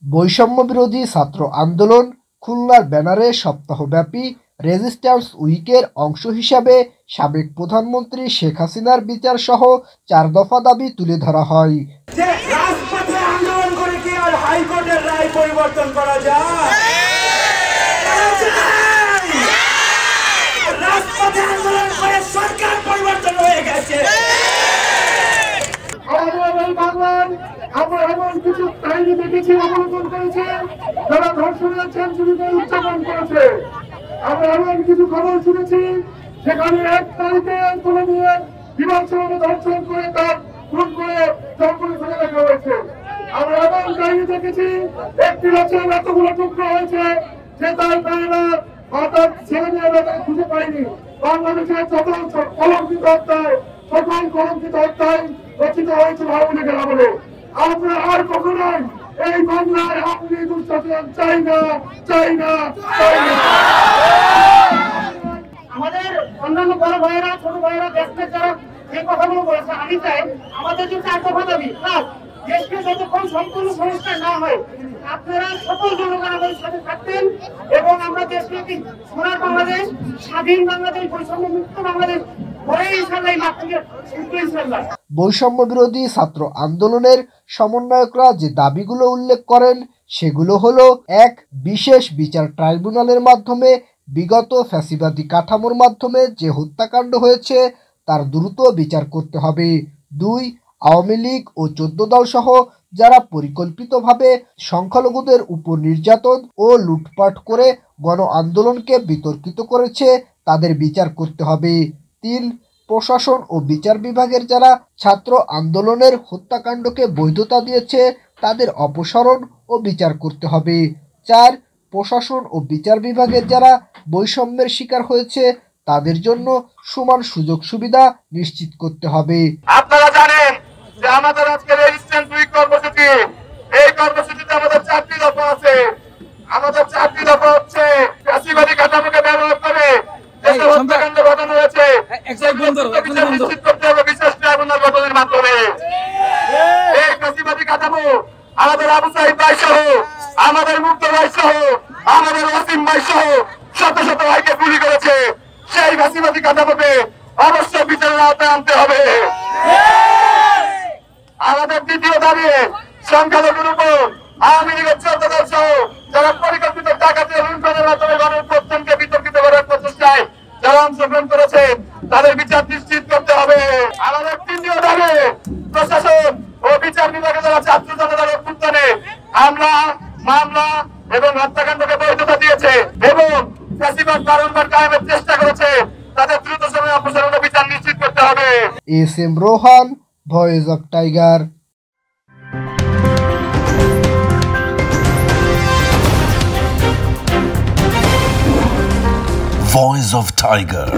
বৈষম্য বিরোধী ছাত্র আন্দোলন খুলনার ব্যানারে সপ্তাহব্যাপী রেজিস্ট্যান্স উইকের অংশ হিসাবে সাবেক প্রধানমন্ত্রী শেখ হাসিনার বিচার সহ 4 দফা দাবি তুলে ধরা হয়। রাজপথে আন্দোলন করে কি আর হাইকোর্টের রায় পরিবর্তন করা যায়? রাজপথে আন্দোলন করে সরকার পরিবর্তন হয়ে গেছে। আমরা এমন কিছু কাহিনী দেখেছি, অবলোকন করেছি, যারা ধর্ষণের সেঞ্চুরিতে উদযাপন করেছে। আমরা এমন কিছু খবর শুনেছি সেখানে এক তারিখে তুলে নিয়ে বিভাগসভাকে ধর্ষণ করে তার খুন করে জঙ্গলে ফেলে রাখা হয়েছে। আমরা এমন কাহিনী দেখেছি একটি গাছের এতগুলো টুকরো হয়েছে যে তার মেয়েরা বা তার ছেলে মেয়েরা তাকে খুঁজে পায়নি। বাংলাদেশের সকল কলঙ্কিত হত্যায় রচিত হয়েছিল আওয়ামী লীগের আমলে। আমরা আর কখনোই এই বাংলার আওয়ামী দুঃশাসন চাই না, চাই না, চাই না। আমাদের অন্যান্য বড় ভাইয়েরা, ছোট ভাইয়েরা, দেশের যারা যে কথাগুলো বলেছে, আমি চাই আমাদের যে 4 দফা দাবি, দেশকে যতক্ষণ সম্পূর্ণ সংস্কার না হয় আপনারা সকল জনগণ আমাদের সাথে থাকতেন এবং আমরা দেশকে একটি সোনার বাংলাদেশ, স্বাধীন বাংলাদেশ, বৈষম্য মুক্ত বাংলাদেশ বৈষম্য বিরোধী ছাত্র আন্দোলনের সমন্বয়করা যে দাবিগুলো উল্লেখ করেন সেগুলো হলো: 1. বিশেষ বিচার ট্রাইব্যুনালের মাধ্যমে বিগত ফ্যাসিবাদী কাঠামোর মাধ্যমে যে হত্যাকাণ্ড হয়েছে তার দ্রুত বিচার করতে হবে। 2. আওয়ামী লীগ ও 14 দল সহ যারা পরিকল্পিতভাবে সংখ্যালঘুদের উপর নির্যাতন ও লুটপাট করে গণ আন্দোলনকে বিতর্কিত করেছে তাদের বিচার করতে হবে। 3. প্রশাসন ও বিচার বিভাগের যারা ছাত্র আন্দোলনের হত্যাকাণ্ডকে বৈধতা দিয়েছে তাদের অপসারণ ও বিচার করতে হবে। 4. প্রশাসন ও বিচার বিভাগের যারা বৈষম্যের শিকার হয়েছে তাদের জন্য সমান সুযোগ সুবিধা নিশ্চিত করতে হবে। আপনারা জানেন যে আমাদের আজকে রেজিস্ট্যান্স উইক কর্মসূচি, এই কর্মসূচিতে আমাদের 4টি দফা আছে। আমাদের 4টি দফা হচ্ছে ফ্যাসিবাদী কাঠামোকে ব্যবহার করে দেশে হত্যাকাণ্ড ঘটানো হয়েছে নিশ্চিত করতে হবে বিশেষ ট্রাইব্যুনাল গঠনের মাধ্যমে। এই ফ্যাসিবাদী কাঠামো আমাদের আবু সাইদ ভাই সহ, আমাদের মুক্ত ভাই সহ, আমাদের ওয়াসিম ভাই সহ শত শত ভাইকে গুলি করেছে। সেই ফ্যাসিবাদী কাঠামোকে অবশ্যই বিচারের আওতায় আনতে হবে। আমাদের দ্বিতীয় দাবি, সংখ্যালঘুর উপর আওয়ামী লীগের 14 দল সহ যারা পরিকল্পিত ডাকাতি ও লুণ্ঠনের মাধ্যমে গণতন্ত্রকে বিতর্কিত করার প্রচেষ্টায় যারা অংশগ্রহণ করেছে তাদের বিচার নিশ্চিত করতে হবে। আমাদের তৃতীয় দাবি, প্রশাসন ও বিচার বিভাগে যারা ছাত্র জনতার অভ্যুত্থানে হামলা, মামলা এবং হত্যাকাণ্ডকে বৈধতা দিয়েছে এবং ফ্যাসিবাদ বারংবার কায়েমের চেষ্টা করেছে তাদের দ্রুত সময়ে অপসারণ ও বিচার নিশ্চিত করতে হবে। SM. Rohan, voice of tiger. Voice of Tiger.